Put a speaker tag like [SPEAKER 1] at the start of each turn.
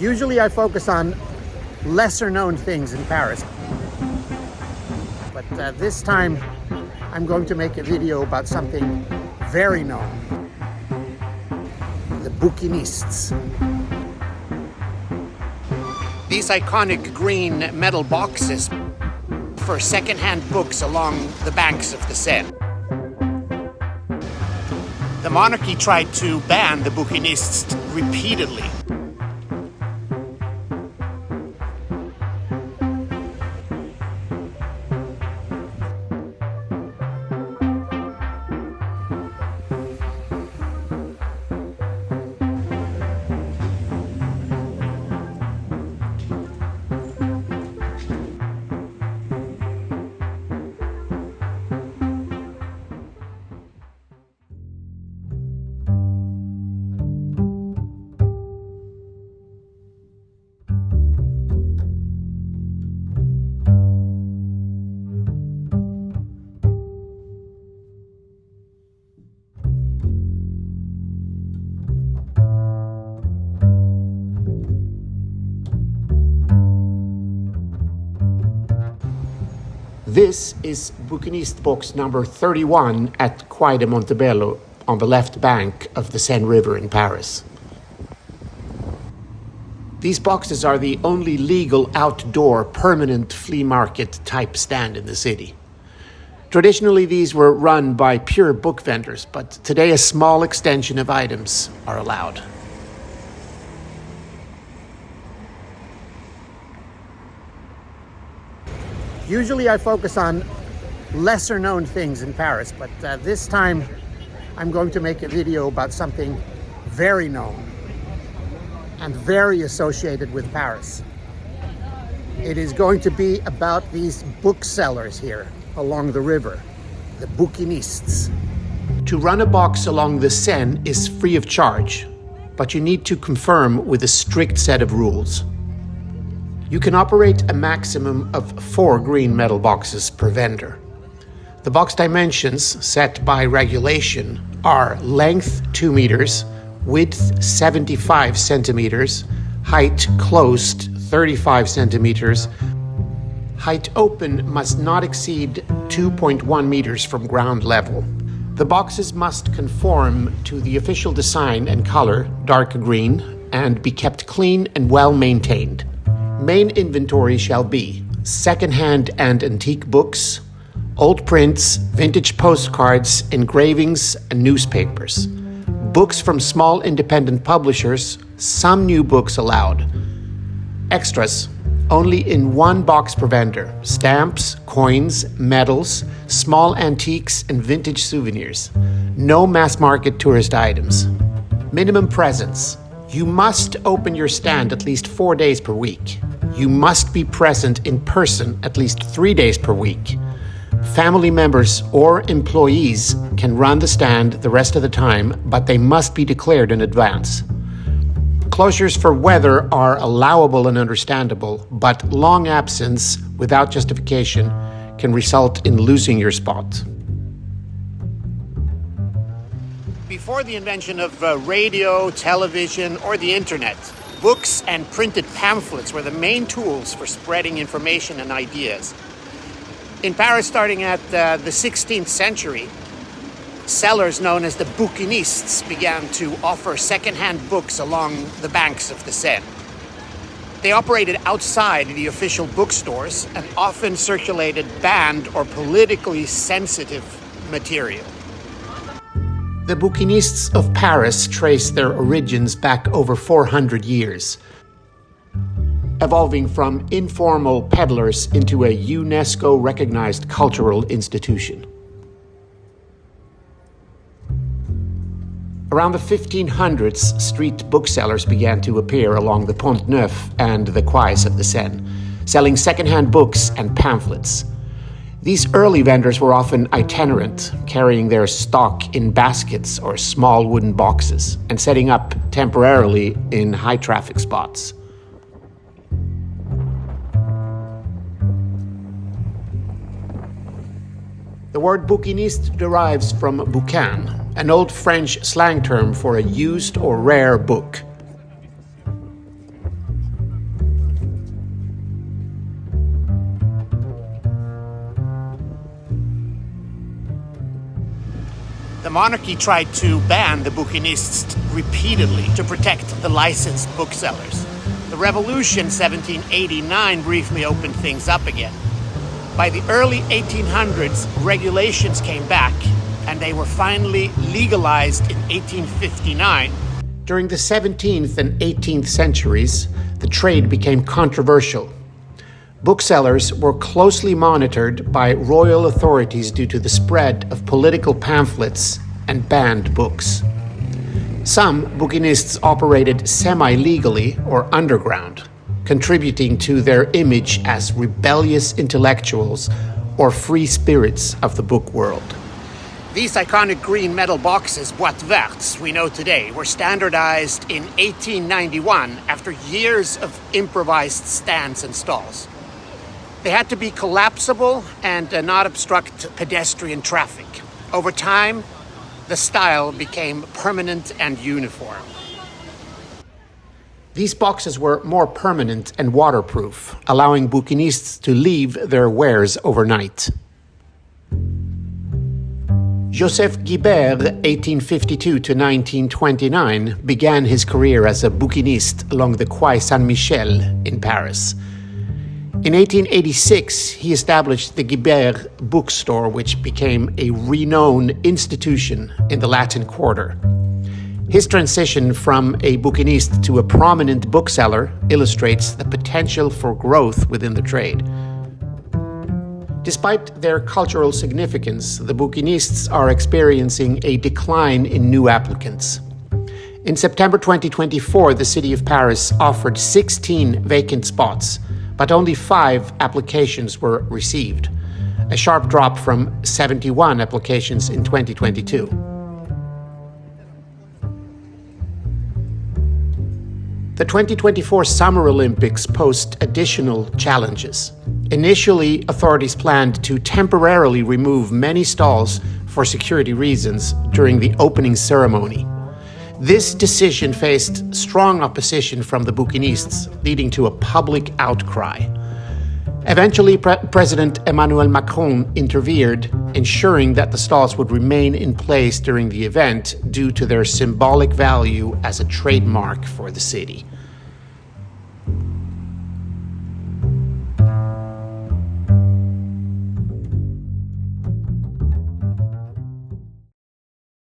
[SPEAKER 1] Usually I focus on lesser known things in Paris, but this time I'm going to make a video about something very known: the Bouquinistes. These iconic green metal boxes for second-hand books along the banks of the Seine. The monarchy tried to ban the Bouquinistes repeatedly. This is Bouquiniste box number 31 at Quai de Montebello on the left bank of the Seine River in Paris. These boxes are the only legal outdoor permanent flea market type stand in the city. Traditionally, these were run by pure book vendors, but today a small extension of items are allowed. Usually I focus on lesser known things in Paris, but this time I'm going to make a video about something very known and very associated with Paris. It is going to be about these booksellers here along the river, the Bouquinistes. To run a box along the Seine is free of charge, but you need to conform with a strict set of rules. You can operate a maximum of 4 green metal boxes per vendor. The box dimensions set by regulation are length 2 meters, width 75 centimeters, height closed 35 centimeters. Height open must not exceed 2.1 meters from ground level. The boxes must conform to the official design and color, dark green, and be kept clean and well maintained. Main inventory shall be second-hand and antique books, old prints, vintage postcards, engravings, and newspapers. Books from small independent publishers, some new books allowed. Extras, only in 1 box per vendor: stamps, coins, medals, small antiques, and vintage souvenirs. No mass-market tourist items. Minimum presence. You must open your stand at least 4 days per week. You must be present in person at least 3 days per week. Family members or employees can run the stand the rest of the time, but they must be declared in advance. Closures for weather are allowable and understandable, but long absence without justification can result in losing your spot. Before the invention of radio, television, or the internet, books and printed pamphlets were the main tools for spreading information and ideas. In Paris, starting at the 16th century, sellers known as the Bouquinistes began to offer second-hand books along the banks of the Seine. They operated outside the official bookstores and often circulated banned or politically sensitive material. The Bouquinistes of Paris trace their origins back over 400 years, evolving from informal peddlers into a UNESCO-recognized cultural institution. Around the 1500s, street booksellers began to appear along the Pont Neuf and the quays of the Seine, selling second-hand books and pamphlets. These early vendors were often itinerant, carrying their stock in baskets or small wooden boxes, and setting up temporarily in high-traffic spots. The word bouquiniste derives from bouquin, an old French slang term for a used or rare book. The monarchy tried to ban the Bouquinistes repeatedly to protect the licensed booksellers. The Revolution 1789 briefly opened things up again. By the early 1800s, regulations came back, and they were finally legalized in 1859. During the 17th and 18th centuries, the trade became controversial. Booksellers were closely monitored by royal authorities due to the spread of political pamphlets and banned books. Some Bouquinistes operated semi-legally or underground, contributing to their image as rebellious intellectuals or free spirits of the book world. These iconic green metal boxes, boîtes vertes, we know today, were standardized in 1891 after years of improvised stands and stalls. They had to be collapsible and not obstruct pedestrian traffic. Over time, the style became permanent and uniform. These boxes were more permanent and waterproof, allowing Bouquinistes to leave their wares overnight. Joseph Guibert, 1852 to 1929, began his career as a bouquiniste along the Quai Saint-Michel in Paris. In 1886, he established the Guibert bookstore, which became a renowned institution in the Latin Quarter. His transition from a bouquiniste to a prominent bookseller illustrates the potential for growth within the trade. Despite their cultural significance, the Bouquinistes are experiencing a decline in new applicants. In September 2024, the city of Paris offered 16 vacant spots, but only 5 applications were received, a sharp drop from 71 applications in 2022. The 2024 Summer Olympics posed additional challenges. Initially, authorities planned to temporarily remove many stalls for security reasons during the opening ceremony. This decision faced strong opposition from the Bouquinistes, leading to a public outcry. Eventually, President Emmanuel Macron intervened, ensuring that the stalls would remain in place during the event due to their symbolic value as a trademark for the city.